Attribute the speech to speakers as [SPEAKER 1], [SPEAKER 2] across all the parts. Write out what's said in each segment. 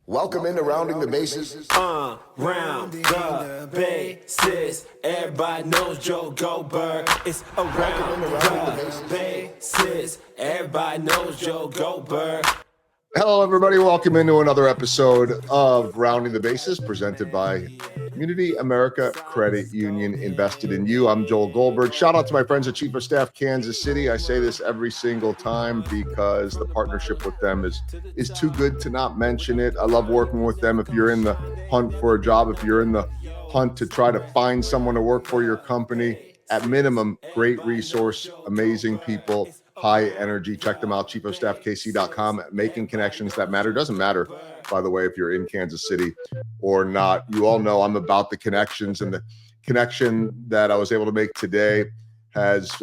[SPEAKER 1] Welcome into Rounding the Bases.
[SPEAKER 2] Round the bases. Everybody knows Joel Goldberg. It's around the bases. Everybody knows Joel Goldberg.
[SPEAKER 1] Hello, everybody. Welcome into another episode of Rounding the Bases, presented by Community America Credit Union, invested in you. I'm Joel Goldberg. Shout out to my friends at Chief of Staff Kansas City. I say this every single time because the partnership with them is too good to not mention it. I love working with them. If you're in the hunt for a job, if you're in the hunt to try to find someone to work for your company, at minimum, great resource, amazing people, high energy. Check them out, chiefofstaffkc.com. Making connections that matter. Doesn't matter, by the way, if you're in Kansas City or not. You all know I'm about the connections, and the connection that I was able to make today has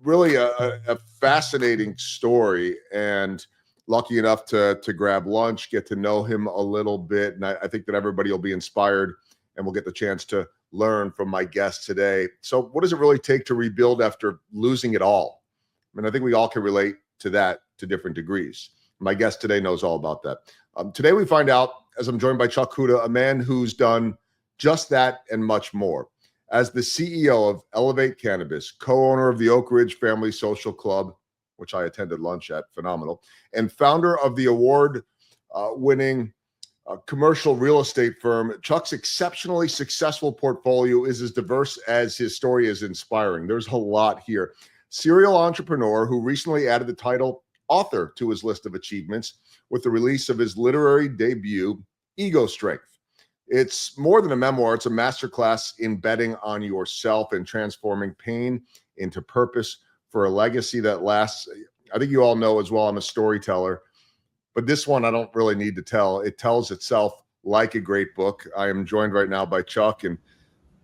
[SPEAKER 1] really a fascinating story, and lucky enough to grab lunch, get to know him a little bit. And I think that everybody will be inspired, and we'll get the chance to learn from my guest today. So what does it really take to rebuild after losing it all? I mean, I think we all can relate to that to different degrees. My guest today knows all about that. Today we find out, as I'm joined by Chuck Cuda, a man who's done just that and much more. As the CEO of Elevate Cannabis, co-owner of the Oak Ridge Family Social Club, which I attended lunch at, phenomenal, and founder of the award-winning commercial real estate firm, Chuck's exceptionally successful portfolio is as diverse as his story is inspiring. There's a lot here. Serial entrepreneur who recently added the title author to his list of achievements with the release of his literary debut, Ego Strength. It's more than a memoir. It's a masterclass in betting on yourself and transforming pain into purpose for a legacy that lasts. I think you all know as well, I'm a storyteller, but this one I don't really need to tell. It tells itself like a great book. I am joined right now by Chuck. And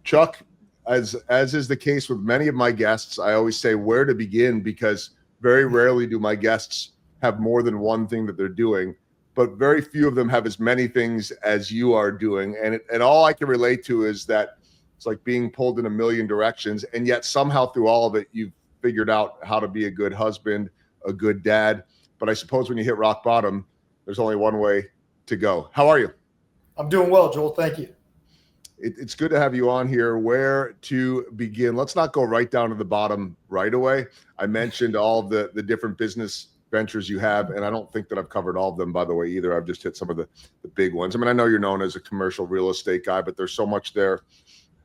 [SPEAKER 1] Chuck, as is the case with many of my guests, I always say where to begin, because very rarely do my guests have more than one thing that they're doing, but very few of them have as many things as you are doing. And all I can relate to is that it's like being pulled in a million directions, and yet somehow through all of it, you've figured out how to be a good husband, a good dad. But I suppose when you hit rock bottom, there's only one way to go. How are you?
[SPEAKER 3] I'm doing well, Joel. Thank you.
[SPEAKER 1] It's good to have you on here. Where to begin? Let's not go right down to the bottom right away. I mentioned all of the different business ventures you have, and I don't think that I've covered all of them, by the way, either. I've just hit some of the big ones. I mean, I know you're known as a commercial real estate guy, but there's so much there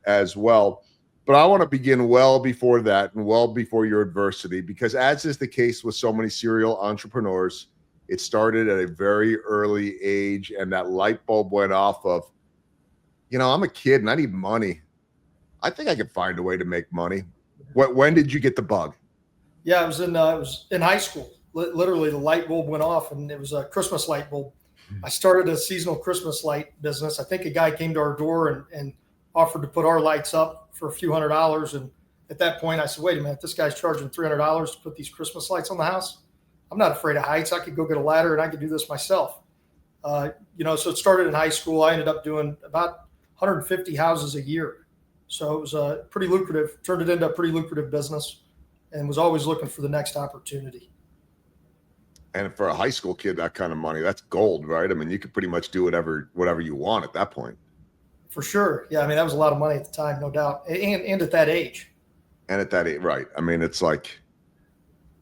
[SPEAKER 1] as well. But I want to begin well before that and well before your adversity, because as is the case with so many serial entrepreneurs, it started at a very early age, and that light bulb went off of, I'm a kid and I need money. I think I could find a way to make money. When did you get the bug?
[SPEAKER 3] Yeah, I was in high school. Literally, the light bulb went off, and it was a Christmas light bulb. I started a seasonal Christmas light business. I think a guy came to our door and offered to put our lights up for a few $100s. And at that point, I said, wait a minute, this guy's charging $300 to put these Christmas lights on the house. I'm not afraid of heights. I could go get a ladder and I could do this myself. So it started in high school. I ended up doing about 150 houses a year. So it was pretty lucrative, turned it into a pretty lucrative business, and was always looking for the next opportunity.
[SPEAKER 1] And for a high school kid, that kind of money, that's gold, right? I mean, you could pretty much do whatever you want at that point. For
[SPEAKER 3] sure. Yeah. I mean, that was a lot of money at the time, no doubt. And at that age.
[SPEAKER 1] And at that age, right. I mean, it's like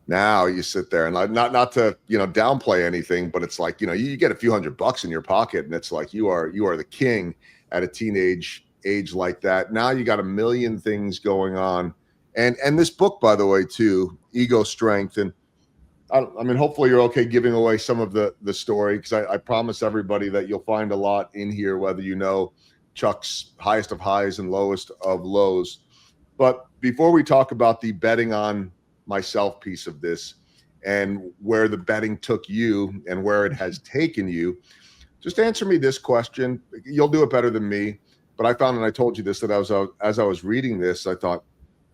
[SPEAKER 1] now you sit there and not to, downplay anything, but it's like, you get a few $100 in your pocket, and it's like you are the king at a teenage age like that. Now you got a million things going on. And this book, by the way, too, Ego Strength. And I mean, hopefully you're okay giving away some of the story, because I promise everybody that you'll find a lot in here, whether you know Chuck's highest of highs and lowest of lows. But before we talk about the betting on myself piece of this and where the betting took you and where it has taken you, just answer me this question. You'll do it better than me, but I found, and I told you this, that as I was reading this, I thought,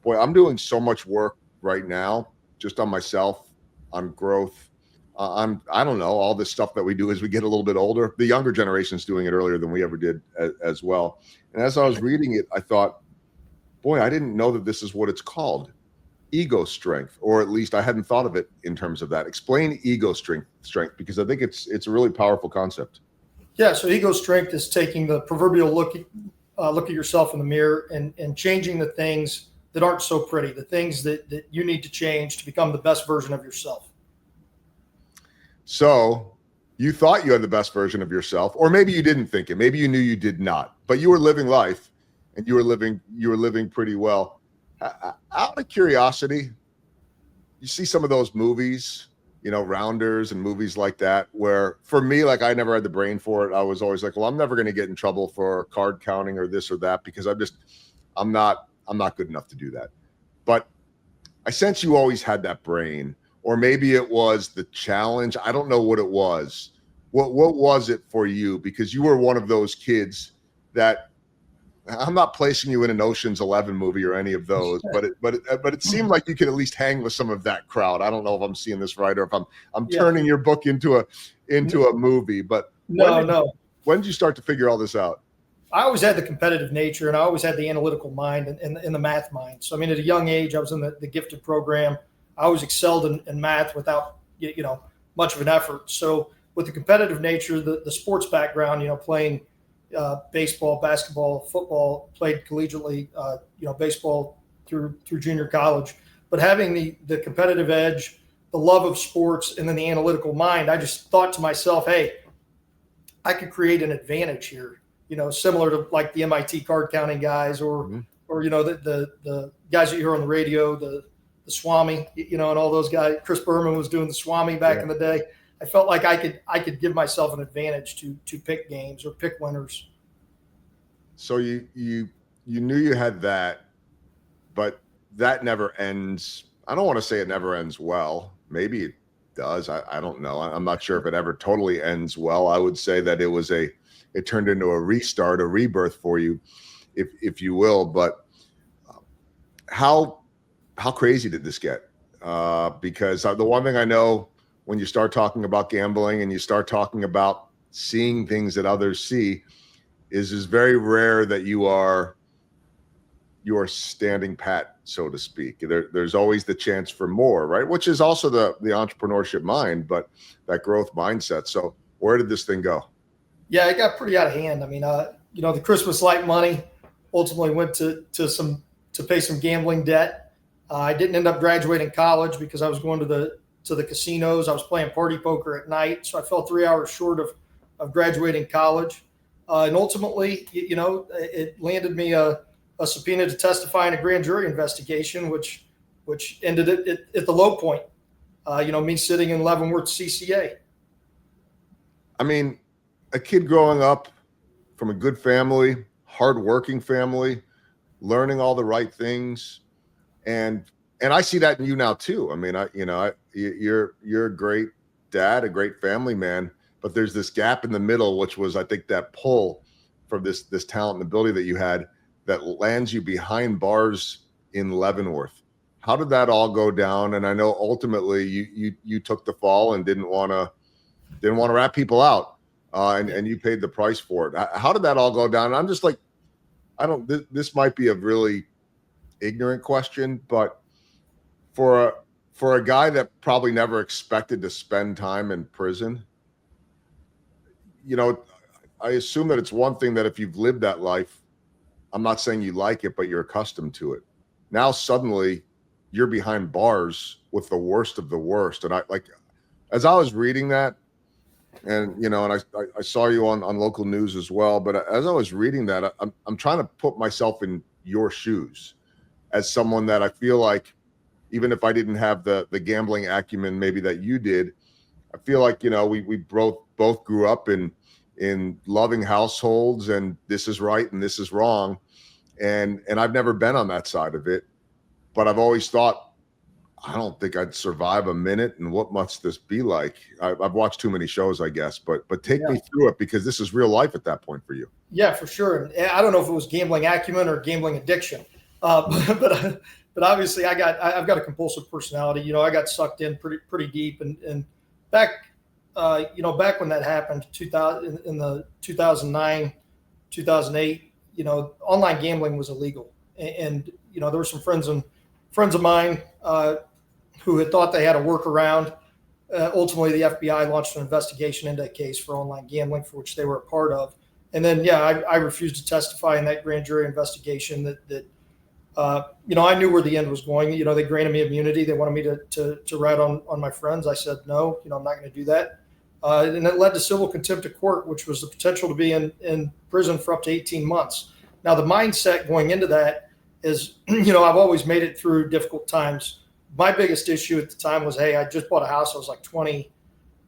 [SPEAKER 1] boy, I'm doing so much work right now just on myself, on growth, on, I don't know, all this stuff that we do as we get a little bit older. The younger generation's doing it earlier than we ever did as well. And as I was reading it, I thought, boy, I didn't know that this is what it's called. Ego strength, or at least I hadn't thought of it in terms of that. Explain ego strength, because I think it's a really powerful concept.
[SPEAKER 3] Yeah. So ego strength is taking the proverbial look at yourself in the mirror and changing the things that aren't so pretty, the things that you need to change to become the best version of yourself.
[SPEAKER 1] So you thought you had the best version of yourself, or maybe you didn't think it. Maybe you knew you did not, but you were living life and you were living pretty well. Out of curiosity, you see some of those movies, Rounders and movies like that, where for me, like I never had the brain for it. I was always like, well, I'm never going to get in trouble for card counting or this or that because I'm not good enough to do that. But I sense you always had that brain, or maybe it was the challenge. I don't know what it was. What was it for you? Because you were one of those kids that I'm not placing you in an Ocean's 11 movie or any of those, but it seemed like you could at least hang with some of that crowd. I don't know if I'm seeing this right or if I'm turning your book into a movie. But when did you start to figure all this out?
[SPEAKER 3] I always had the competitive nature, and I always had the analytical mind and the math mind. So I mean, at a young age, I was in the gifted program. I always excelled in math without much of an effort. So with the competitive nature, the sports background, playing baseball, basketball, football, played collegiately, baseball through junior college, but having the competitive edge, the love of sports, and then the analytical mind, I just thought to myself, hey, I could create an advantage here, similar to like the MIT card counting guys or the guys that you hear on the radio, the Swami, and all those guys. Chris Berman was doing the Swami back in the day. I felt like I could give myself an advantage to pick games or pick winners.
[SPEAKER 1] So you knew you had that, but that never ends. I don't want to say it never ends well. Maybe it does. I don't know. I'm not sure if it ever totally ends well. I would say that it turned into a restart, a rebirth for you, if you will. But how crazy did this get? Because the one thing I know, when you start talking about gambling and you start talking about seeing things that others see, is very rare that you are standing pat, so to speak. There's always the chance for more, right? Which is also the entrepreneurship mind, but that growth mindset. So where did this thing go?
[SPEAKER 3] Yeah, it got pretty out of hand. I mean, the Christmas light money ultimately went to pay some gambling debt. I didn't end up graduating college because I was going to the casinos. I was playing party poker at night. So I fell 3 hours short of graduating college. And ultimately, it landed me a subpoena to testify in a grand jury investigation, which ended at the low point, me sitting in Leavenworth CCA.
[SPEAKER 1] I mean, a kid growing up from a good family, hardworking family, learning all the right things. And I see that in you now too. I mean, you're a great dad, a great family man, but there's this gap in the middle, which was, I think, that pull from this talent and ability that you had that lands you behind bars in Leavenworth. How did that all go down? And I know ultimately you took the fall and didn't want to rat people out, and you paid the price for it. How did that all go down? And I'm just like, this might be a really ignorant question, but for a guy that probably never expected to spend time in prison, I assume that it's one thing that if you've lived that life, I'm not saying you like it, but you're accustomed to it. Now suddenly you're behind bars with the worst of the worst. And as I was reading that, and and I saw you on local news as well, but as I was reading that, I'm trying to put myself in your shoes as someone that I feel like, even if I didn't have the gambling acumen maybe that you did, I feel like we both grew up in loving households, and this is right and this is wrong, and I've never been on that side of it, but I've always thought, I don't think I'd survive a minute, and what must this be like? I've watched too many shows, I guess, but take me through it, because this is real life at that point for you.
[SPEAKER 3] Yeah, for sure. And I don't know if it was gambling acumen or gambling addiction, but obviously I've got a compulsive personality. I got sucked in pretty deep, and back when that happened, 2000 in the 2009, 2008, online gambling was illegal, and there were some friends of mine who had thought they had a workaround. ultimately the FBI launched an investigation into a case for online gambling, for which they were a part of. And then, yeah, I refused to testify in that grand jury investigation that I knew where the end was going. They granted me immunity. They wanted me to write on my friends. I said, no, I'm not going to do that. And it led to civil contempt of court, which was the potential to be in prison for up to 18 months. Now, the mindset going into that is, I've always made it through difficult times. My biggest issue at the time was, hey, I just bought a house. I was like 20,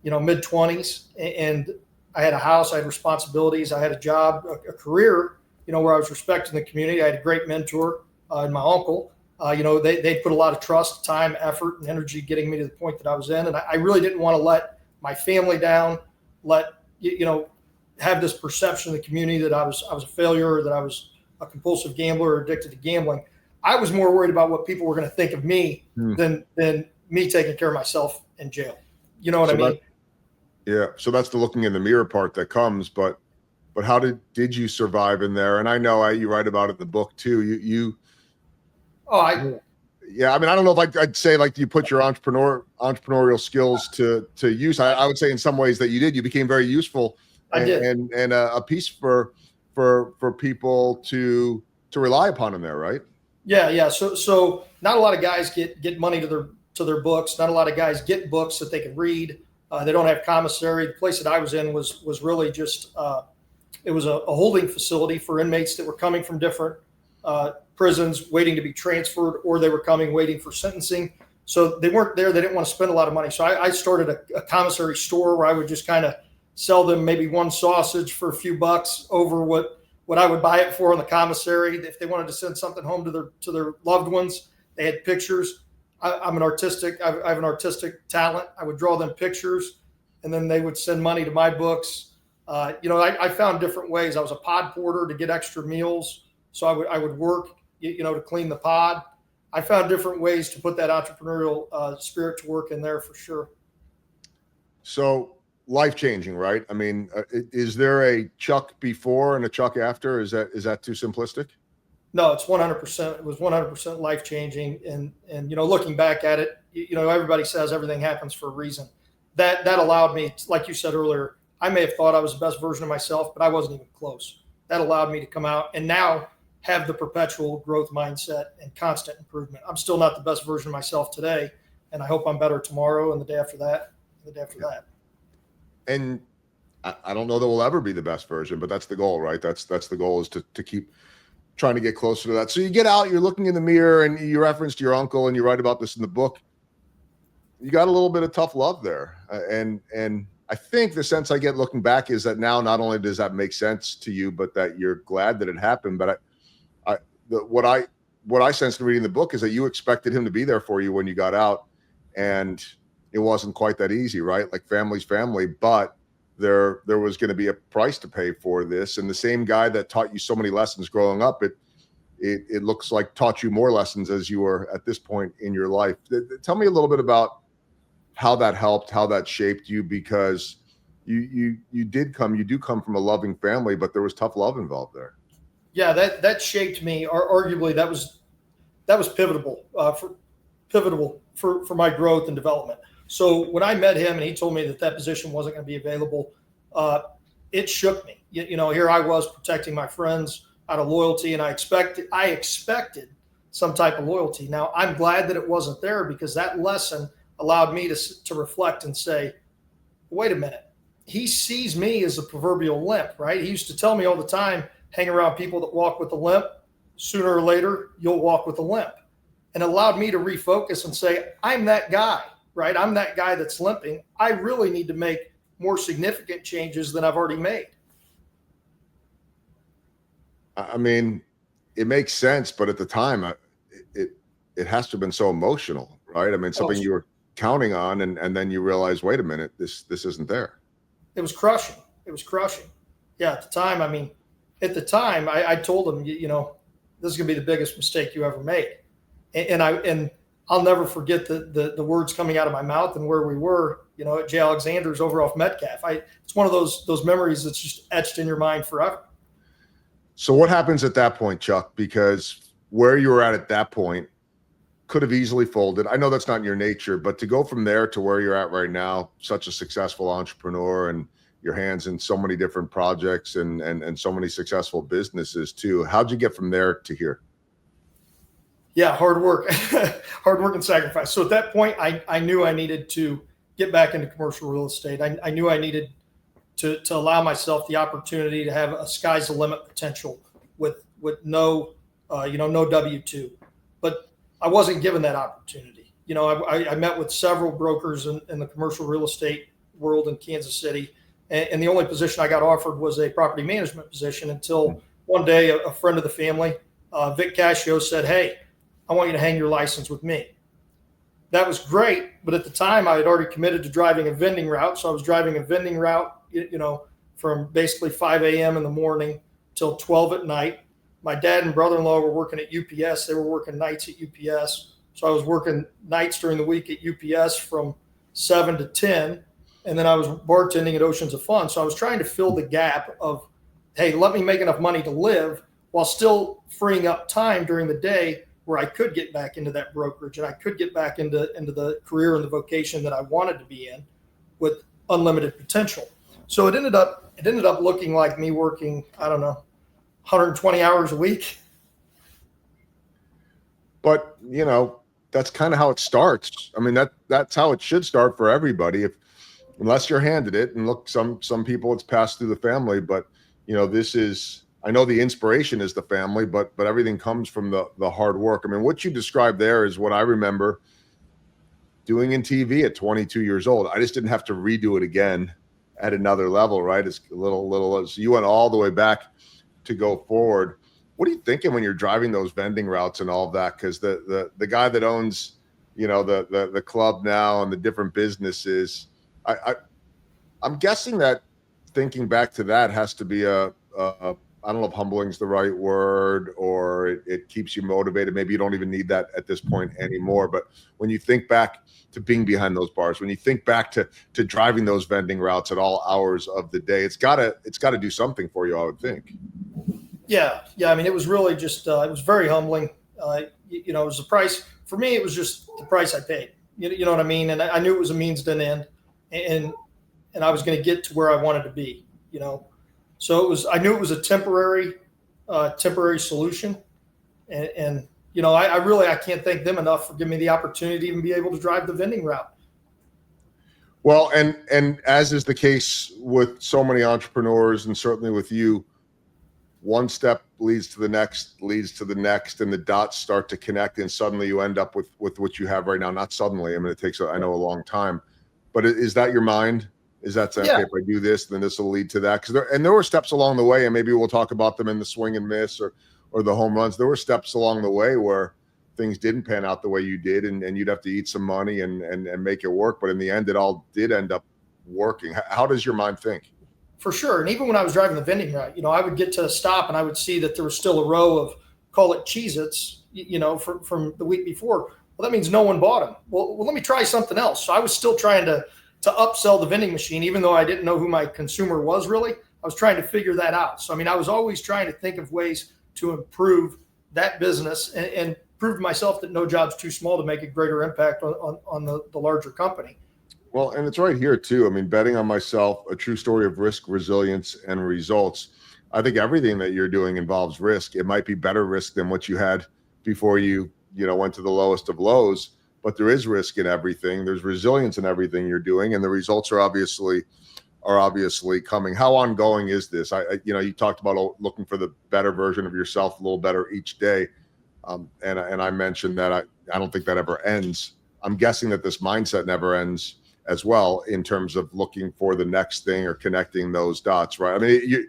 [SPEAKER 3] mid 20s, and I had a house. I had responsibilities. I had a job, a career, where I was respecting the community. I had a great mentor and my uncle. They put a lot of trust, time, effort, and energy getting me to the point that I was in. And I really didn't want to let my family down, have this perception of the community that I was a failure, or that I was a compulsive gambler or addicted to gambling. I was more worried about what people were going to think of me than me taking care of myself in jail. You know what I mean?
[SPEAKER 1] Yeah. So that's the looking in the mirror part that comes, but how did you survive in there? And I know you write about it in the book too. Yeah. I mean, I don't know if I'd say like you put your entrepreneurial skills to use. I would say in some ways that you did. You became very useful and a piece for people to rely upon in there, right?
[SPEAKER 3] Yeah. So not a lot of guys get money to their books. Not a lot of guys get books that they can read. They don't have commissary. The place that I was in was really just it was a holding facility for inmates that were coming from different prisons, waiting to be transferred, or they were coming waiting for sentencing. So they weren't there. They didn't want to spend a lot of money. So I started a commissary store where I would just kind of sell them maybe one sausage for a few bucks over what I would buy it for in the commissary. If they wanted to send something home to their loved ones, they had pictures. I have an artistic talent. I would draw them pictures, and then they would send money to my books. I found different ways. I was a pod porter to get extra meals, so I would work, to clean the pod. I found different ways to put that entrepreneurial spirit to work in there for sure. So
[SPEAKER 1] life-changing, right? I mean, is there a Chuck before and a Chuck after? Is that too simplistic?
[SPEAKER 3] No, it's 100%. It was 100% life-changing. And looking back at it, everybody says everything happens for a reason. That allowed me, like you said earlier, I may have thought I was the best version of myself, but I wasn't even close. That allowed me to come out and now have the perpetual growth mindset and constant improvement. I'm still not the best version of myself today, and I hope I'm better tomorrow and the day after that, and the day after that.
[SPEAKER 1] And I don't know that we'll ever be the best version, but that's the goal, right? That's the goal, is to keep trying to get closer to that. So you get out, you're looking in the mirror, and you referenced your uncle, and you write about this in the book. You got a little bit of tough love there. And I think the sense I get looking back is that now not only does that make sense to you, but that you're glad that it happened. But what I sensed in reading the book is that you expected him to be there for you when you got out, and it wasn't quite that easy, right? Like family's family, but there was going to be a price to pay for this. And the same guy that taught you so many lessons growing up, it looks like taught you more lessons as you were at this point in your life. Tell me a little bit about how that helped, how that shaped you, because you do come from a loving family, but there was tough love involved there.
[SPEAKER 3] Yeah, that shaped me. Arguably, that was pivotal for my growth and development. So when I met him and he told me that position wasn't going to be available, it shook me. Here I was protecting my friends out of loyalty, and I expected some type of loyalty. Now I'm glad that it wasn't there, because that lesson allowed me to reflect and say, wait a minute, he sees me as a proverbial limp, right? He used to tell me all the time, hang around people that walk with a limp, sooner or later, you'll walk with a limp. And it allowed me to refocus and say, I'm that guy, right? I'm that guy that's limping. I really need to make more significant changes than I've already made.
[SPEAKER 1] I mean, it makes sense, but at the time, it has to have been so emotional, right? I mean, something you were counting on, and then you realize, wait a minute, this isn't there.
[SPEAKER 3] It was crushing. Yeah, at the time, I told him, this is going to be the biggest mistake you ever made. And I'll never forget the words coming out of my mouth and where we were, at J. Alexander's over off Metcalf. It's one of those memories that's just etched in your mind forever.
[SPEAKER 1] So what happens at that point, Chuck? Because where you were at that point, could have easily folded. I know that's not in your nature, but to go from there to where you're at right now, such a successful entrepreneur and your hands in so many different projects and so many successful businesses too. How'd you get from there to here?
[SPEAKER 3] Yeah, hard work, hard work and sacrifice. So at that point, I knew I needed to get back into commercial real estate. I knew I needed to allow myself the opportunity to have a sky's the limit potential with no, no W-2. But I wasn't given that opportunity. I met with several brokers in the commercial real estate world in Kansas City, and the only position I got offered was a property management position until one day a friend of the family, Vic Cascio, said, "Hey, I want you to hang your license with me." That was great, but at the time I had already committed to driving a vending route. So I was driving a vending route, from basically 5 a.m. in the morning till 12 at night. My dad and brother-in-law were working at UPS. They were working nights at UPS. So I was working nights during the week at UPS from 7 to 10. And then I was bartending at Oceans of Fun. So I was trying to fill the gap of, hey, let me make enough money to live while still freeing up time during the day where I could get back into that brokerage and I could get back into the career and the vocation that I wanted to be in with unlimited potential. So it ended up looking like me working, 120 hours a week. But,
[SPEAKER 1] that's kind of how it starts. I mean, that's how it should start for everybody. Unless you're handed it, and look, some people it's passed through the family, but this is, I know the inspiration is the family, but everything comes from the hard work. I mean, what you described there is what I remember doing in TV at 22 years old. I just didn't have to redo it again at another level, right? It's a little. So you went all the way back to go forward. What are you thinking when you're driving those vending routes and all of that? Because the guy that owns, the club now and the different businesses, I'm guessing that thinking back to that has to be a I don't know if humbling's the right word, or it keeps you motivated. Maybe you don't even need that at this point anymore. But when you think back to being behind those bars, when you think back to driving those vending routes at all hours of the day, it's gotta do something for you, I would think.
[SPEAKER 3] Yeah. I mean, it was really just it was very humbling. It was the price for me. It was just the price I paid. You know what I mean? And I knew it was a means to an end, and I was going to get to where I wanted to be. So I knew it was a temporary solution. And I can't thank them enough for giving me the opportunity to even be able to drive the vending route.
[SPEAKER 1] Well, and as is the case with so many entrepreneurs, and certainly with you, one step leads to the next, and the dots start to connect, and suddenly you end up with what you have right now. Not suddenly. I mean, it takes, I know, a long time. But is that your mind? Is that saying, okay, if I do this, then this will lead to that? Because there were steps along the way, and maybe we'll talk about them in the swing and miss or the home runs. There were steps along the way where things didn't pan out the way you did, and you'd have to eat some money and make it work. But in the end, it all did end up working. How does your mind think?
[SPEAKER 3] For sure. And even when I was driving the vending route, I would get to a stop and I would see that there was still a row of, call it Cheez-Its, from the week before. Well, that means no one bought them. Well, let me try something else. So I was still trying to upsell the vending machine, even though I didn't know who my consumer was really. I was trying to figure that out. So, I mean, I was always trying to think of ways to improve that business and prove to myself that no job's too small to make a greater impact on the larger company.
[SPEAKER 1] Well, and it's right here too. I mean, betting on myself, a true story of risk, resilience, and results. I think everything that you're doing involves risk. It might be better risk than what you had before you went to the lowest of lows, but there is risk in everything. There's resilience in everything you're doing, and the results are obviously coming. How ongoing is this? You talked about looking for the better version of yourself, a little better each day, and I mentioned that I don't think that ever ends. I'm guessing that this mindset never ends as well, in terms of looking for the next thing or connecting those dots, right? I mean,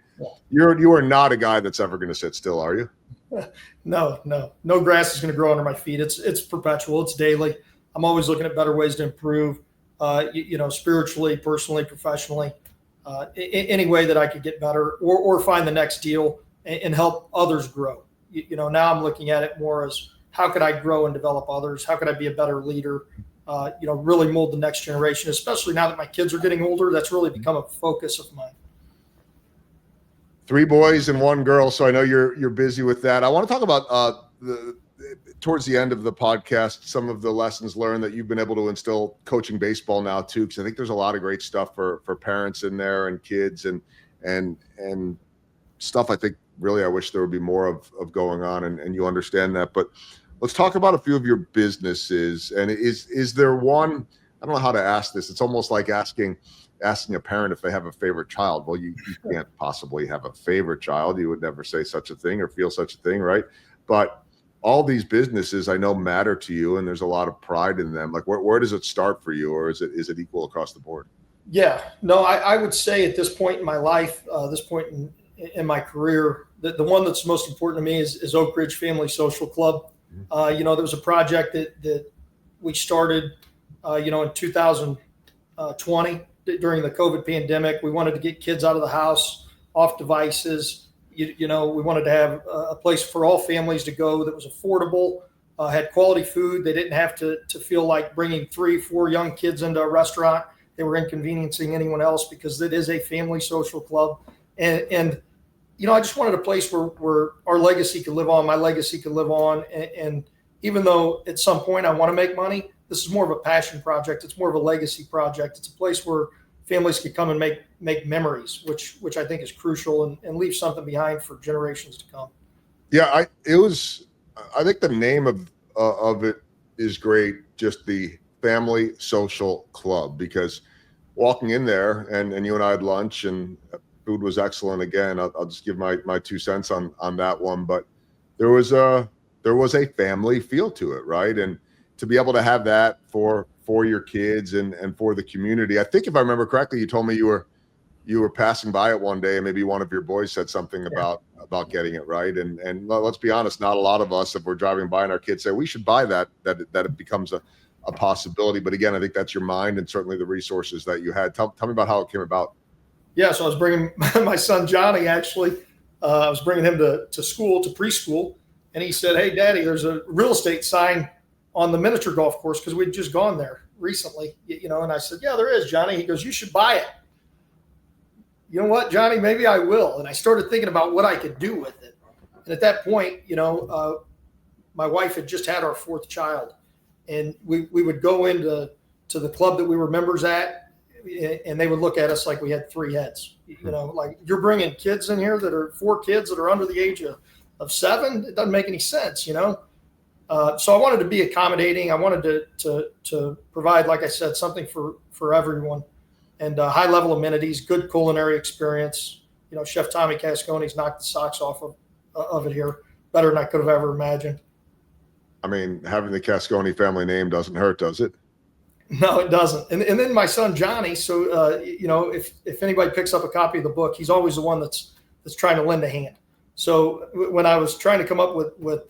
[SPEAKER 1] you are not a guy that's ever going to sit still, are you?
[SPEAKER 3] No grass is going to grow under my feet. It's perpetual. It's daily. I'm always looking at better ways to improve, spiritually, personally, professionally, any way that I could get better or find the next deal and help others grow. Now I'm looking at it more as how could I grow and develop others? How could I be a better leader? Really mold the next generation, especially now that my kids are getting older. That's really become a focus of mine. 3
[SPEAKER 1] boys and 1 girl. So I know you're busy with that. I want to talk about towards the end of the podcast, some of the lessons learned that you've been able to instill coaching baseball now too, because I think there's a lot of great stuff for parents in there and kids and stuff. I think really I wish there would be more of going on, and you understand that. But let's talk about a few of your businesses. And is there one? I don't know how to ask this. It's almost like asking a parent if they have a favorite child. Well, you can't possibly have a favorite child. You would never say such a thing or feel such a thing, right? But all these businesses I know matter to you, and there's a lot of pride in them. Like where does it start for you, or is it equal across the board?
[SPEAKER 3] Yeah, no, I would say at this point in my life, this point in my career, the one that's most important to me is Oak Ridge Family Social Club. There was a project that we started, in 2020 during the COVID pandemic. We wanted to get kids out of the house, off devices. We wanted to have a place for all families to go that was affordable, had quality food. They didn't have to feel like bringing 3-4 young kids into a restaurant. They were inconveniencing anyone else, because it is a family social club. And I just wanted a place where our legacy could live on, my legacy could live on. And even though at some point I want to make money, this is more of a passion project. It's more of a legacy project. It's a place where families could come and make memories, which I think is crucial, and leave something behind for generations to come.
[SPEAKER 1] Yeah, I think the name of it is great. Just the Family Social Club, because walking in there and you and I had lunch, and food was excellent. Again, I'll just give my 2 cents on that one, but there was a family feel to it, right? And to be able to have that for your kids and for the community. I think if I remember correctly, you told me you were passing by it one day, and maybe one of your boys said something about getting it, right. And let's be honest, not a lot of us, if we're driving by and our kids say we should buy that it becomes a possibility. But again, I think that's your mind and certainly the resources that you had. Tell me about how it came about.
[SPEAKER 3] Yeah, so I was bringing my son Johnny, actually. I was bringing him to school, to preschool, and he said, "Hey, Daddy, there's a real estate sign on the miniature golf course," because we'd just gone there recently, and I said, "Yeah, there is, Johnny." He goes, "You should buy it." You know what, Johnny, maybe I will. And I started thinking about what I could do with it. And at that point, my wife had just had our 4th child, and we would go into the club that we were members at, and they would look at us like we had 3 heads. Like, you're bringing kids in here that are 4 kids that are under the age of 7. It doesn't make any sense, So I wanted to be accommodating. I wanted to provide, like I said, something for everyone, and high level amenities, good culinary experience. Chef Tommy Cascone's knocked the socks off of it here, better than I could have ever imagined.
[SPEAKER 1] I mean, having the Cascone family name doesn't hurt, does it?
[SPEAKER 3] No, it doesn't. And then my son Johnny. So if anybody picks up a copy of the book, he's always the one that's trying to lend a hand. So when I was trying to come up with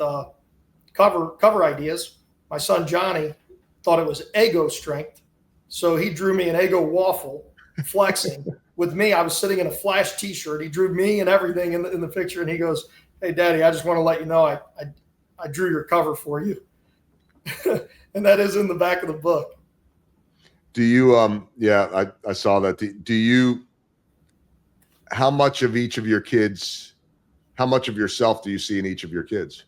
[SPEAKER 3] cover ideas, my son Johnny thought it was Eggo strength, so he drew me an Eggo waffle flexing with me. I was sitting in a Flash T-shirt. He drew me and everything in the picture, and he goes, "Hey, Daddy, I just want to let you know I drew your cover for you," and that is in the back of the book.
[SPEAKER 1] Do you? I saw that. Do you? How much of each of your kids? How much of yourself do you see in each of your kids?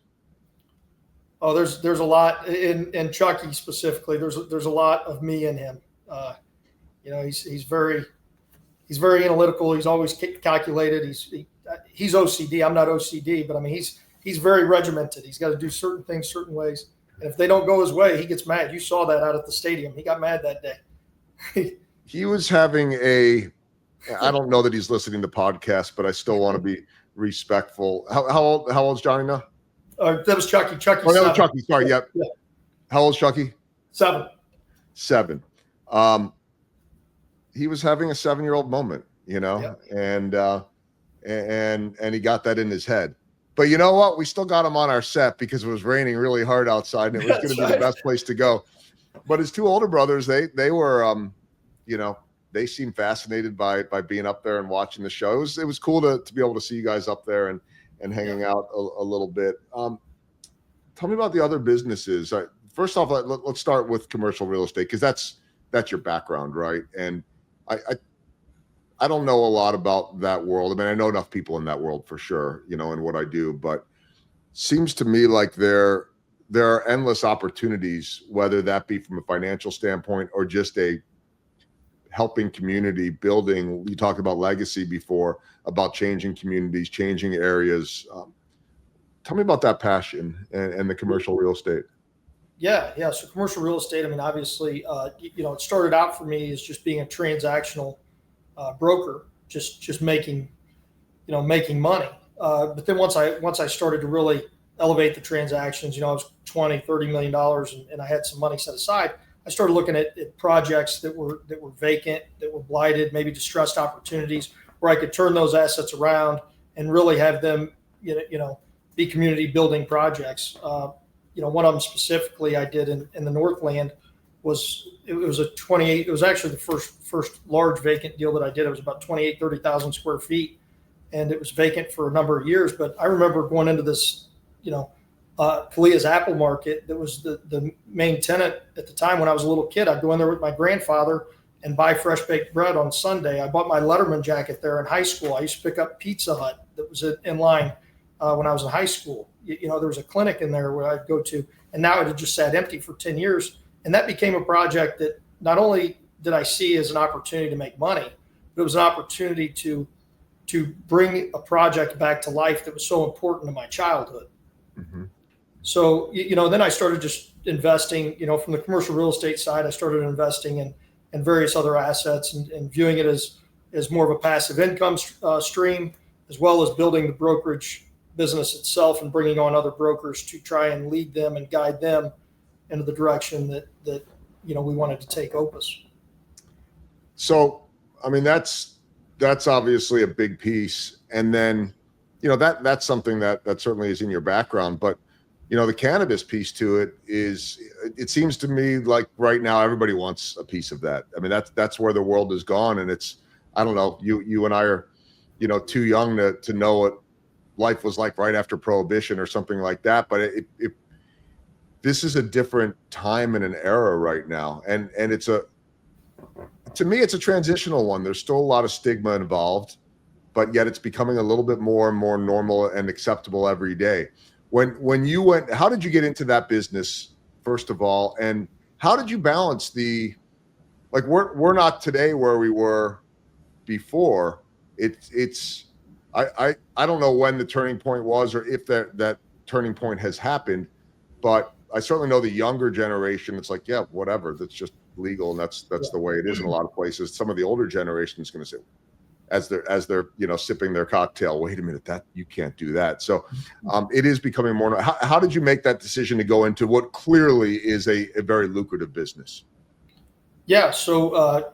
[SPEAKER 3] Oh, there's a lot in Chucky specifically. There's a lot of me in him. He's very analytical. He's always calculated. He's OCD. I'm not OCD, but I mean he's very regimented. He's got to do certain things certain ways, and if they don't go his way, he gets mad. You saw that out at the stadium. He got mad that day.
[SPEAKER 1] He was having I don't know that he's listening to podcasts, but I still want to be respectful. How old's Johnny now?
[SPEAKER 3] That was Chucky. Chucky.
[SPEAKER 1] Oh, that was Chucky. Sorry. Yep. Yeah. How old's Chucky?
[SPEAKER 3] 7.
[SPEAKER 1] He was having a 7-year-old moment,
[SPEAKER 3] Yeah.
[SPEAKER 1] and he got that in his head. But you know what? We still got him on our set because it was raining really hard outside, and it was going to be the best place to go. But his 2 older brothers, they were, they seemed fascinated by being up there and watching the show. It was cool to be able to see you guys up there and hanging out a little bit. Tell me about the other businesses. First off, let's start with commercial real estate, because that's your background, right? And I don't know a lot about that world. I mean, I know enough people in that world for sure, in what I do, but seems to me like there there are endless opportunities, whether that be from a financial standpoint or just a helping community building. You talked about legacy before, about changing communities, changing areas. Tell me about that passion and the commercial real estate.
[SPEAKER 3] Yeah. So commercial real estate, I mean, obviously, it started out for me as just being a transactional broker, just making money. But then once I started to really elevate the transactions, I was $20-30 million and I had some money set aside. I started looking at projects that were vacant, that were blighted, maybe distressed opportunities where I could turn those assets around and really have them, be community building projects. One of them specifically I did in the Northland was actually the first large vacant deal that I did. It was about 30,000 square feet, and it was vacant for a number of years. But I remember going into this, Kalia's Apple Market that was the main tenant at the time when I was a little kid. I'd go in there with my grandfather and buy fresh baked bread on Sunday. I bought my Letterman jacket there in high school. I used to pick up Pizza Hut that was in line when I was in high school. There was a clinic in there where I'd go to, and now it had just sat empty for 10 years. And that became a project that not only did I see as an opportunity to make money, but it was an opportunity to bring a project back to life that was so important to my childhood. Mm-hmm. So, then I started just investing, from the commercial real estate side. I started investing in various other assets and viewing it as more of a passive income stream, as well as building the brokerage business itself and bringing on other brokers to try and lead them and guide them into the direction that we wanted to take OPES.
[SPEAKER 1] So, I mean, that's obviously a big piece. And then, that's something that certainly is in your background, but the cannabis piece to it it seems to me like right now everybody wants a piece of that. I mean, that's where the world has gone. And I don't know, you and I are, too young to know what life was like right after Prohibition or something like that. But this is a different time and an era right now. And to me, it's a transitional one. There's still a lot of stigma involved, but yet it's becoming a little bit more and more normal and acceptable every day. When you went, how did you get into that business, first of all? And how did you balance we're not today where we were before. I don't know when the turning point was or if that turning point has happened, but I certainly know the younger generation, it's like, yeah, whatever, that's just legal. And that's the way it is in a lot of places. Some of the older generation is going to say, as they're sipping their cocktail, wait a minute, that you can't do that. So it is becoming more. How did you make that decision to go into what clearly is a very lucrative business?
[SPEAKER 3] Yeah. So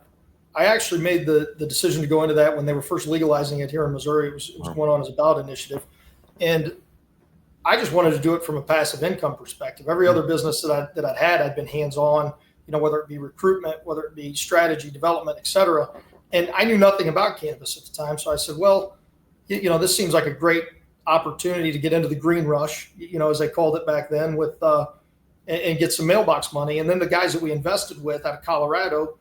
[SPEAKER 3] I actually made the decision to go into that when they were first legalizing it here in Missouri. It was going on as a ballot initiative. And I just wanted to do it from a passive income perspective. Every other business that I'd had, I'd been hands-on, whether it be recruitment, whether it be strategy, development, et cetera. And I knew nothing about cannabis at the time. So I said, well, this seems like a great opportunity to get into the green rush, as they called it back then, with and get some mailbox money. And then the guys that we invested with out of Colorado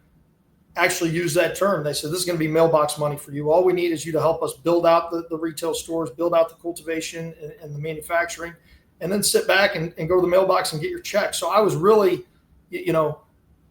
[SPEAKER 3] actually used that term. They said, this is going to be mailbox money for you. All we need is you to help us build out the retail stores, build out the cultivation and the manufacturing, and then sit back and go to the mailbox and get your check. So I was really,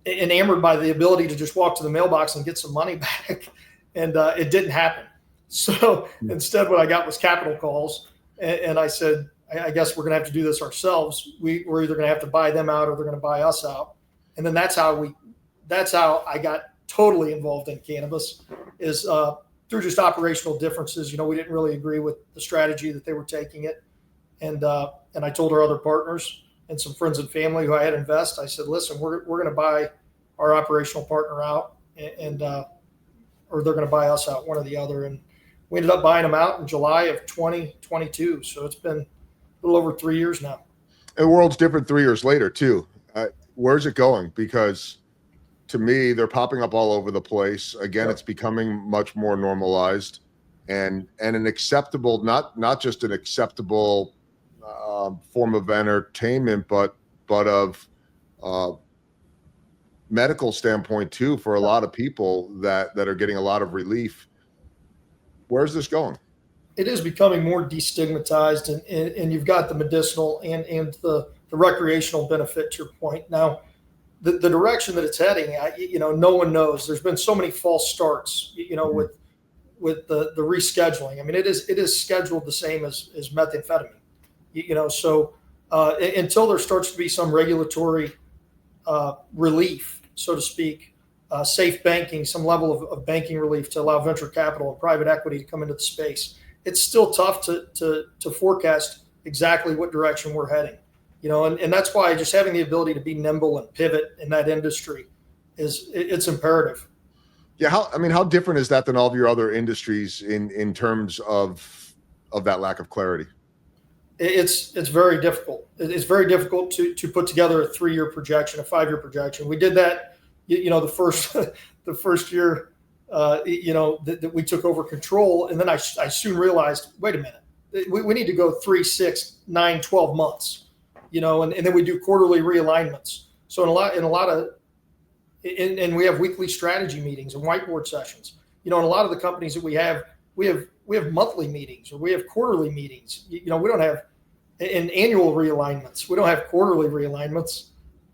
[SPEAKER 3] enamored by the ability to just walk to the mailbox and get some money back. And it didn't happen. So instead, what I got was capital calls. And I said, I guess we're going to have to do this ourselves. We're either going to have to buy them out or they're going to buy us out. And then that's how I got totally involved in cannabis, is through just operational differences. We didn't really agree with the strategy that they were taking it. And I told our other partners and some friends and family who I had invest, I said, listen, we're going to buy our operational partner out or they're going to buy us out, one or the other. And we ended up buying them out in July of 2022. So it's been a little over 3 years now.
[SPEAKER 1] And the world's different 3 years later too. Where's it going? Because to me, they're popping up all over the place. Again, It's becoming much more normalized and an acceptable, not just an acceptable form of entertainment, but of medical standpoint too, for a lot of people that are getting a lot of relief. Where's this going? It
[SPEAKER 3] is becoming more destigmatized, and you've got the medicinal and the recreational benefit, to your point. Now, the direction that it's heading, no one knows. There's been so many false starts, with the rescheduling. I mean, it is scheduled the same as methamphetamine, so until there starts to be some regulatory relief, so to speak, safe banking, some level of banking relief to allow venture capital and private equity to come into the space, it's still tough to forecast exactly what direction we're heading, and that's why just having the ability to be nimble and pivot in that industry it's imperative.
[SPEAKER 1] Yeah. How different is that than all of your other industries in terms of that lack of clarity?
[SPEAKER 3] It's very difficult. It's very difficult to put together a 3-year projection, a 5-year projection. We did that, the first year, that we took over control. And then I soon realized, wait a minute, we need to go 3, 6, 9, 12 months, and then we do quarterly realignments. So and we have weekly strategy meetings and whiteboard sessions. In a lot of the companies that we have monthly meetings, or we have quarterly meetings. We don't have annual realignments. We don't have quarterly realignments,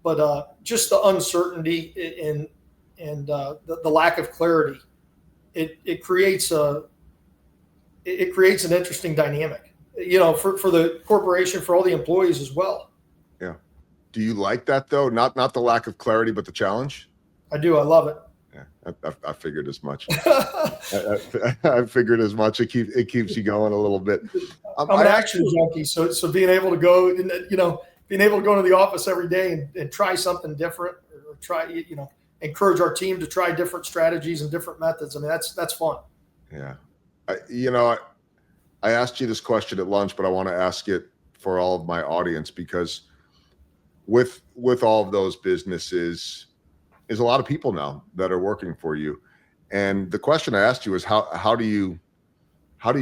[SPEAKER 3] but just the uncertainty and the lack of clarity, it creates an interesting dynamic, for the corporation, for all the employees as well.
[SPEAKER 1] Yeah. Do you like that though? Not the lack of clarity, but the challenge?
[SPEAKER 3] I do. I love it.
[SPEAKER 1] Yeah, I figured as much. I figured as much. It keeps you going a little bit.
[SPEAKER 3] I'm an action junkie, so being able to go, being able to go into the office every day and try something different, or try, encourage our team to try different strategies and different methods. I mean, that's fun.
[SPEAKER 1] Yeah, I asked you this question at lunch, but I want to ask it for all of my audience, because with all of those businesses, there's a lot of people now that are working for you. And the question I asked you is how do you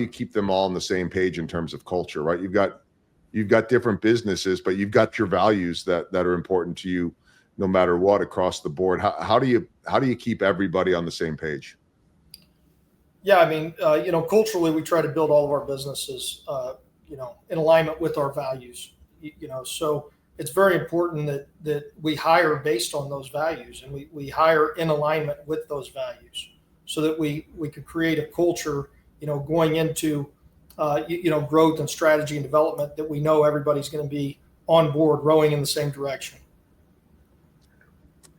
[SPEAKER 1] keep them all on the same page in terms of culture, right? You've got different businesses, but you've got your values that are important to you no matter what across the board. How do you keep everybody on the same page?
[SPEAKER 3] Yeah, I mean, culturally, we try to build all of our businesses, in alignment with our values, so it's very important that we hire based on those values, and we hire in alignment with those values, so that we could create a culture, going into, growth and strategy and development, that we know everybody's going to be on board, rowing in the same direction.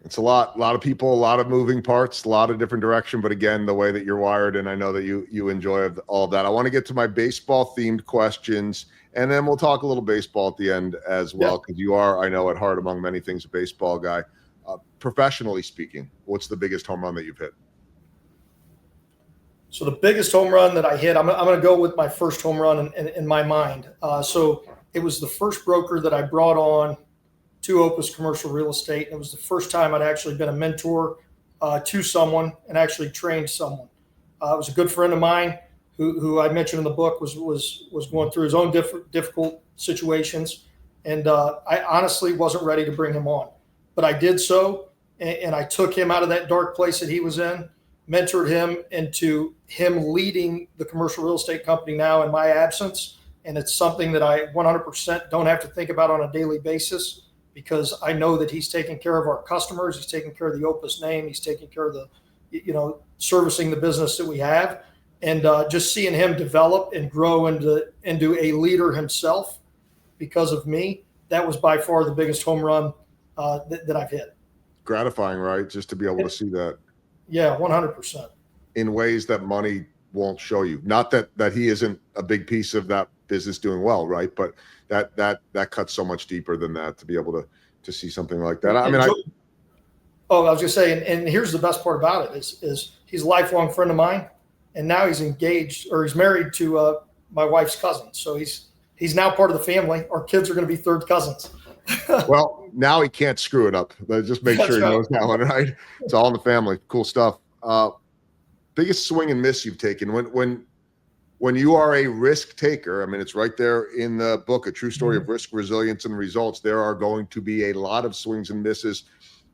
[SPEAKER 1] It's a lot of people, a lot of moving parts, a lot of different direction, but again, the way that you're wired, and I know that you enjoy all of that. I want to get to my baseball themed questions, and then we'll talk a little baseball at the end as well, because you are, I know, at heart, among many things, a baseball guy. Professionally speaking, what's the biggest home run that you've hit?
[SPEAKER 3] So the biggest home run that I hit, I'm going to go with my first home run in my mind. So it was the first broker that I brought on to OPES Commercial Real Estate. It was the first time I'd actually been a mentor to someone and actually trained someone. It was a good friend of mine who I mentioned in the book was going through his own difficult situations, and I honestly wasn't ready to bring him on, but I did so, and I took him out of that dark place that he was in, mentored him into him leading the commercial real estate company now in my absence, and it's something that I 100% don't have to think about on a daily basis, because I know that he's taking care of our customers. He's taking care of the OPES name. He's taking care of the, servicing the business that we have, and just seeing him develop and grow into a leader himself because of me. That was by far the biggest home run that I've hit.
[SPEAKER 1] Gratifying, right? Just to be able to see that.
[SPEAKER 3] Yeah, 100%.
[SPEAKER 1] In ways that money won't show you. Not that he isn't a big piece of that business doing well, right? But that cuts so much deeper than that, to be able to see something like that. I was just saying, and here's the best part about it is he's a lifelong friend of mine, and now he's engaged, or he's married to my wife's cousin. So he's now part of the family. Our kids are going to be third cousins. Well, now he can't screw it up. Just make sure he knows that one, right? It's all in the family. Cool stuff. Biggest swing and miss you've taken when you are a risk taker. I mean, it's right there in the book, A True Story of Risk, Resilience, and Results. There are going to be a lot of swings and misses.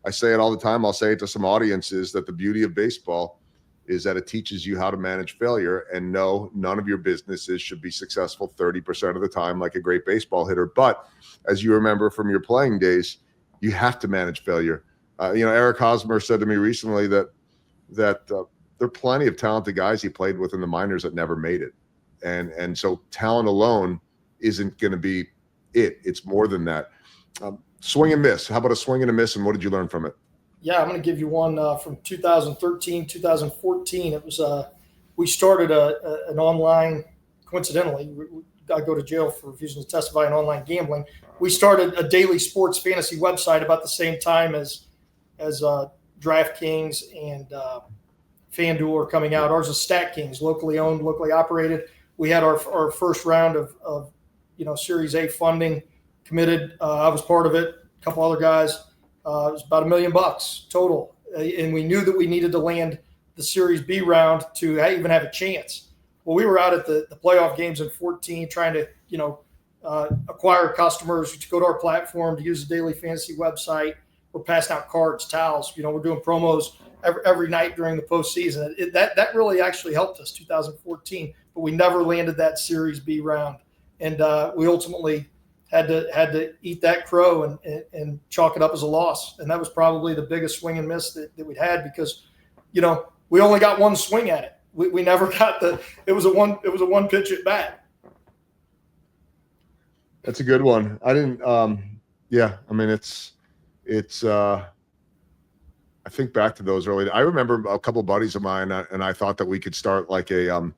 [SPEAKER 1] I say it all the time. I'll say it to some audiences, that the beauty of baseball is that it teaches you how to manage failure. And no, none of your businesses should be successful 30% of the time like a great baseball hitter. But as you remember from your playing days, you have to manage failure. Eric Hosmer said to me recently that there are plenty of talented guys he played with in the minors that never made it. And so talent alone isn't going to be it. It's more than that. Swing and miss. How about a swing and a miss? And what did you learn from it?
[SPEAKER 3] Yeah, I'm going to give you one from 2013, 2014. It was we started an online. Coincidentally, I go to jail for refusing to testify on online gambling. We started a daily sports fantasy website about the same time as DraftKings and FanDuel are coming out. Ours is Stat Kings, locally owned, locally operated. We had our first round of Series A funding committed. I was part of it. A couple other guys. It was about $1 million total, and we knew that we needed to land the Series B round to even have a chance. Well, we were out at the playoff games in 14 trying to acquire customers to go to our platform, to use the daily fantasy website. We're passing out cards, towels. We're doing promos every night during the postseason. That really actually helped us, 2014. But we never landed that Series B round, and we ultimately had to eat that crow and chalk it up as a loss. And that was probably the biggest swing and miss that we'd had, because we only got one swing at it. We never got it was a one pitch at bat.
[SPEAKER 1] That's a good one. I didn't it's I think back to those early. I remember a couple of buddies of mine, and I thought that we could start like a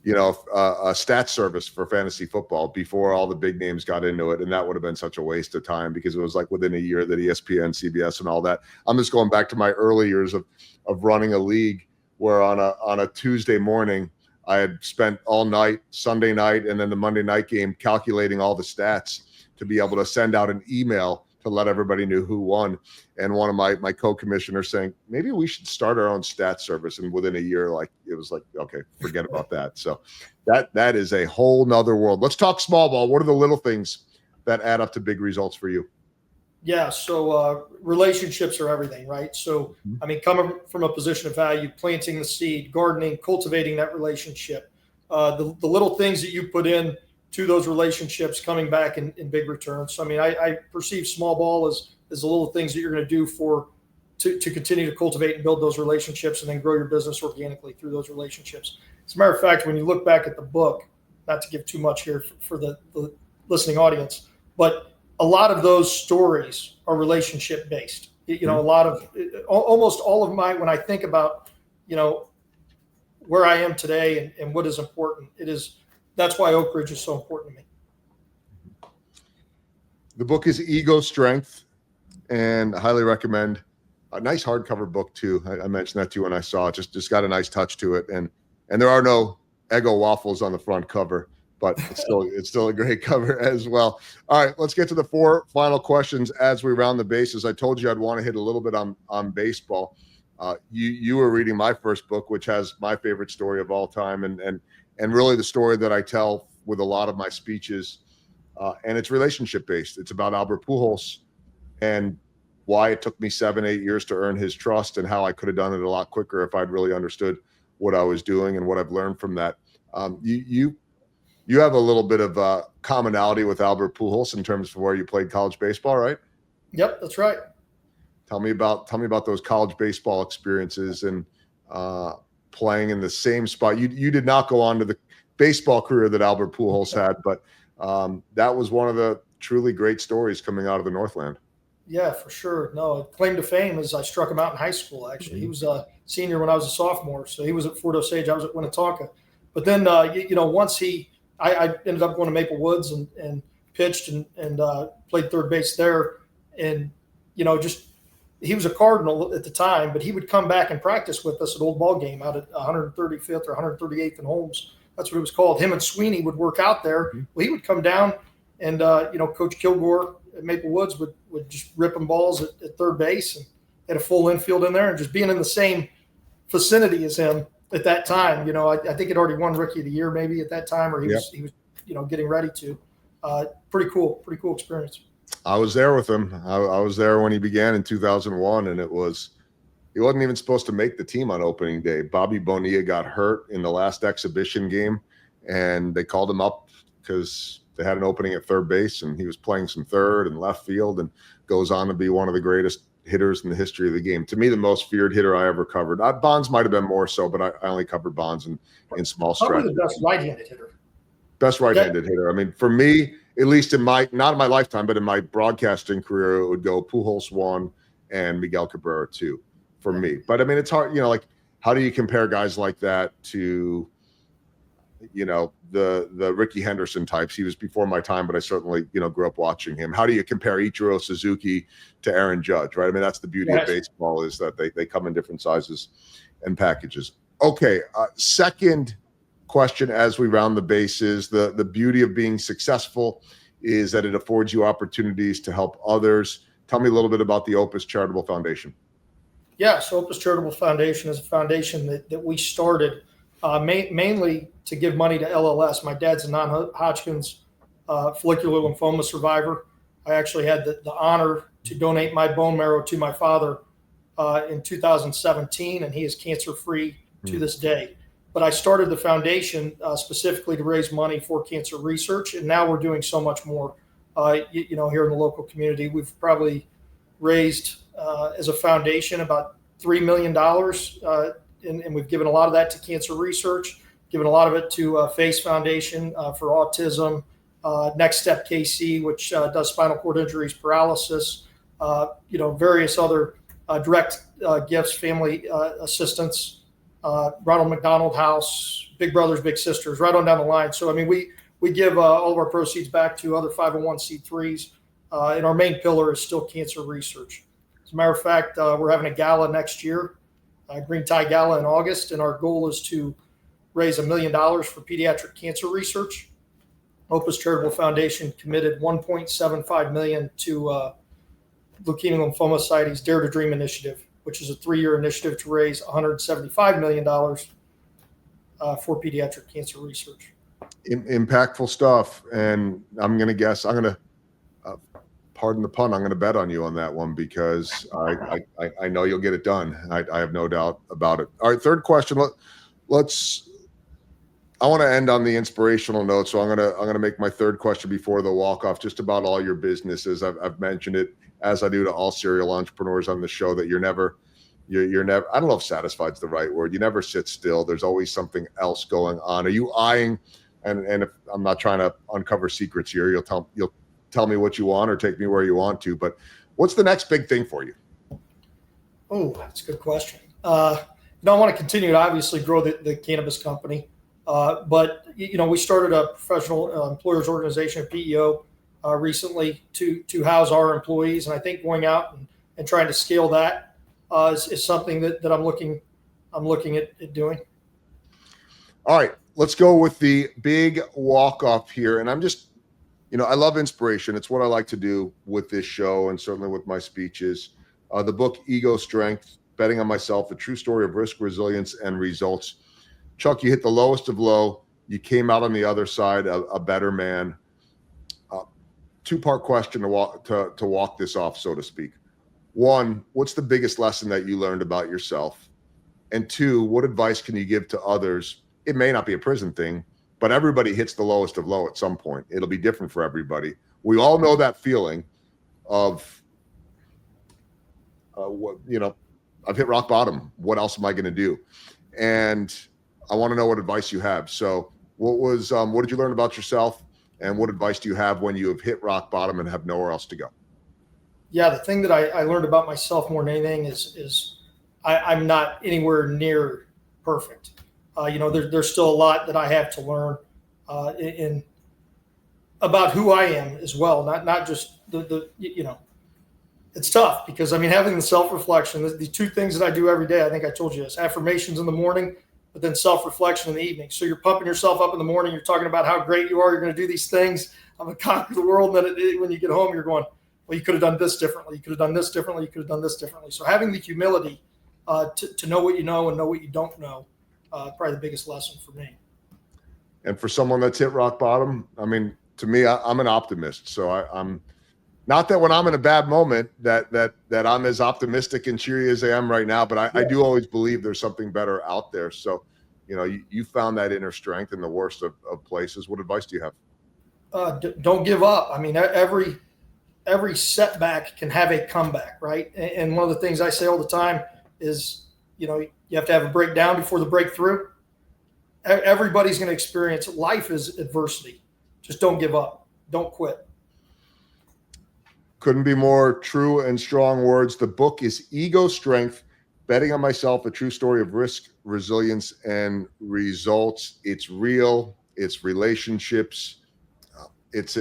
[SPEAKER 1] stats service for fantasy football before all the big names got into it. And that would have been such a waste of time, because it was like within a year that ESPN, CBS, and all that. I'm just going back to my early years of running a league, where on a Tuesday morning, I had spent all night, Sunday night, and then the Monday night game calculating all the stats to be able to send out an email to let everybody know who won. And one of my co-commissioners saying, maybe we should start our own stats service. And within a year, it was like, okay, forget about that. So that is a whole nother world. Let's talk small ball. What are the little things that add up to big results for you?
[SPEAKER 3] Yeah. So relationships are everything, right? So, coming from a position of value, planting the seed, gardening, cultivating that relationship, the little things that you put in to those relationships coming back in big returns. So, I perceive small ball as the little things that you're going to do to continue to cultivate and build those relationships, and then grow your business organically through those relationships. As a matter of fact, when you look back at the book, not to give too much here for the listening audience, but a lot of those stories are relationship based. A lot of almost all of when I think about, where I am today and what is important, that's why Oak Ridge is so important to me.
[SPEAKER 1] The book is Ego Strength, and I highly recommend. A nice hardcover book too. I mentioned that to you when I saw it. Just got a nice touch to it, and there are no Eggo waffles on the front cover, but it's still a great cover as well. All right, let's get to the 4 final questions as we round the bases. I told you I'd want to hit a little bit on baseball. You were reading my first book, which has my favorite story of all time, and really the story that I tell with a lot of my speeches, and it's relationship based. It's about Albert Pujols and why it took me 7-8 years to earn his trust, and how I could have done it a lot quicker if I'd really understood what I was doing and what I've learned from that. You have a little bit of commonality with Albert Pujols in terms of where you played college baseball, right?
[SPEAKER 3] Yep, that's right.
[SPEAKER 1] Tell me about those college baseball experiences and playing in the same spot. You did not go on to the baseball career that Albert Pujols had, but that was one of the truly great stories coming out of the Northland.
[SPEAKER 3] Yeah, for sure. No, claim to fame is I struck him out in high school, actually. He was a senior when I was a sophomore. So he was at Fort Osage. I was at Winnetonka. But then, once I ended up going to Maple Woods and pitched and played third base there. And, he was a Cardinal at the time, but he would come back and practice with us at Old Ball Game out at 135th or 138th and Holmes. That's what it was called. Him and Sweeney would work out there. Well, he would come down and, Coach Kilgore at Maple Woods would just rip him balls at third base, and had a full infield in there, and just being in the same vicinity as him at that time. I think he'd already won Rookie of the Year maybe at that time, or he was getting ready to. Pretty cool experience.
[SPEAKER 1] I was there with him. I was there when he began in 2001, and it was He wasn't even supposed to make the team on opening day. Bobby Bonilla got hurt in the last exhibition game, and they called him up because they had an opening at third base, and he was playing some third and left field, and goes on to be one of the greatest hitters in the history of the game. To me, the most feared hitter I ever covered. Bonds might have been more so, but I only covered Bonds in small stretches.
[SPEAKER 3] Probably the best right-handed hitter.
[SPEAKER 1] Best right-handed hitter. I mean, for me, at least not in my lifetime, but in my broadcasting career, it would go Pujols 1 and Miguel Cabrera 2 for me. But I mean, it's hard, like, how do you compare guys like that to, the Ricky Henderson types? He was before my time, but I certainly, grew up watching him. How do you compare Ichiro Suzuki to Aaron Judge, right? I mean, that's the beauty of baseball, is that they come in different sizes and packages. Okay, second question as we round the bases. The beauty of being successful is that it affords you opportunities to help others. Tell me a little bit about the Opus Charitable Foundation.
[SPEAKER 3] Yeah, so Opus Charitable Foundation is a foundation that we started mainly to give money to LLS. My dad's a non-Hodgkin's follicular lymphoma survivor. I actually had the honor to donate my bone marrow to my father in 2017, and he is cancer-free to this day. But I started the foundation specifically to raise money for cancer research, and now we're doing so much more. Here in the local community, we've probably raised as a foundation about $3 million, and we've given a lot of that to cancer research, given a lot of it to FACE Foundation for autism, Next Step KC, which does spinal cord injuries, paralysis, various other direct gifts, family assistance, Ronald McDonald House, Big Brothers Big Sisters, right on down the line. So I mean, we give all of our proceeds back to other 501c3s, and our main pillar is still cancer research. As a matter of fact, we're having a gala next year, Green Tie Gala in August, and our goal is to raise $1 million for pediatric cancer research. Opus Charitable Foundation committed $1.75 million to Leukemia Lymphoma Society's Dare to Dream initiative, which is a 3-year initiative to raise $175 million for pediatric cancer research.
[SPEAKER 1] Impactful stuff. And I'm going to pardon the pun, I'm going to bet on you on that one, because I know you'll get it done. I have no doubt about it. All right, third question. I want to end on the inspirational note, so I'm going to make my third question before the walk-off just about all your businesses. I've mentioned it, as I do to all serial entrepreneurs on the show, that you're never, I don't know if satisfied is the right word. You never sit still. There's always something else going on. Are you eyeing, and if I'm not trying to uncover secrets here, you'll tell me what you want or take me where you want to, but what's the next big thing for you?
[SPEAKER 3] Oh, that's a good question. I want to continue to obviously grow the cannabis company. But we started a professional employers organization, PEO, recently to house our employees. And I think going out and trying to scale that is something that I'm looking at doing.
[SPEAKER 1] All right, let's go with the big walk-off here. And I'm just, I love inspiration. It's what I like to do with this show, and certainly with my speeches. The book, Ego Strength, Betting on Myself, a true story of risk, resilience, and results. Chuck, you hit the lowest of low. You came out on the other side a better man. Two-part question to walk this off, so to speak. One, what's the biggest lesson that you learned about yourself? And two, what advice can you give to others? It may not be a prison thing, but everybody hits the lowest of low at some point. It'll be different for everybody. We all know that feeling of, I've hit rock bottom. What else am I going to do? And I want to know what advice you have. So what did you learn about yourself, and what advice do you have when you have hit rock bottom and have nowhere else to go?
[SPEAKER 3] Yeah, the thing that I learned about myself more than anything is I'm not anywhere near perfect. There's still a lot that I have to learn in about who I am as well. Not just it's tough because having the self-reflection, the two things that I do every day, I think I told you this, affirmations in the morning, but then self-reflection in the evening. So you're pumping yourself up in the morning. You're talking about how great you are. You're going to do these things. I'm going to conquer the world. And then when you get home, you're going, well, you could have done this differently. You could have done this differently. You could have done this differently. So having the humility to know what you know and know what you don't know, probably the biggest lesson for me. And
[SPEAKER 1] for someone that's hit rock bottom, to me, I'm an optimist. So Not that when I'm in a bad moment that I'm as optimistic and cheery as I am right now, but I do always believe there's something better out there. So, you found that inner strength in the worst of places. What advice do you have?
[SPEAKER 3] Don't give up. I mean, every setback can have a comeback, right? And one of the things I say all the time is, you have to have a breakdown before the breakthrough. Everybody's going to experience life as adversity. Just don't give up. Don't quit.
[SPEAKER 1] Couldn't be more true and strong words. The book is Ego Strength, Betting on Myself, a true story of risk, resilience, and results. It's real. It's relationships. It's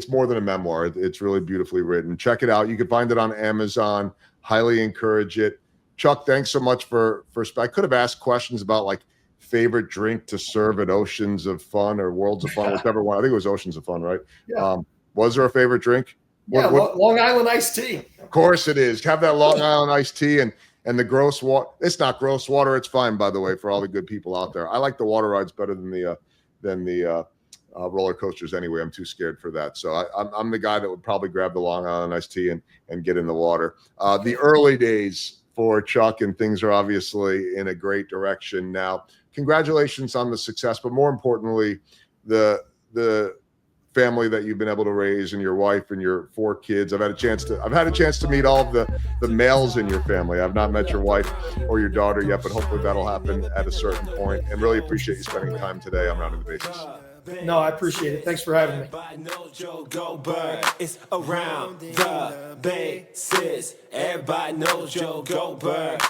[SPEAKER 1] more than a memoir. It's really beautifully written. Check it out. You can find it on Amazon. Highly encourage it. Chuck, thanks so much for I could have asked questions about like favorite drink to serve at Oceans of Fun or Worlds of Fun, whichever one. I think it was Oceans of Fun, right?
[SPEAKER 3] Yeah.
[SPEAKER 1] Was there a favorite drink?
[SPEAKER 3] Long Island iced tea.
[SPEAKER 1] Of course it is. Have that Long Island iced tea and the gross water. It's not gross water. It's fine, by the way, for all the good people out there. I like the water rides better than the roller coasters anyway. I'm too scared for that. So I'm the guy that would probably grab the Long Island iced tea and get in the water. The early days for Chuck, and things are obviously in a great direction now. Congratulations on the success, but more importantly, the family that you've been able to raise, and your wife and your 4 kids. I've had a chance to meet all of the males in your family. I've not met your wife or your daughter yet, but hopefully that'll happen at a certain point. And really appreciate you spending time today on Rounding the Bases.
[SPEAKER 3] No, I appreciate it. Thanks for having me.
[SPEAKER 2] Everybody knows Joel Goldberg. It's around the bases. Everybody knows Joel Goldberg.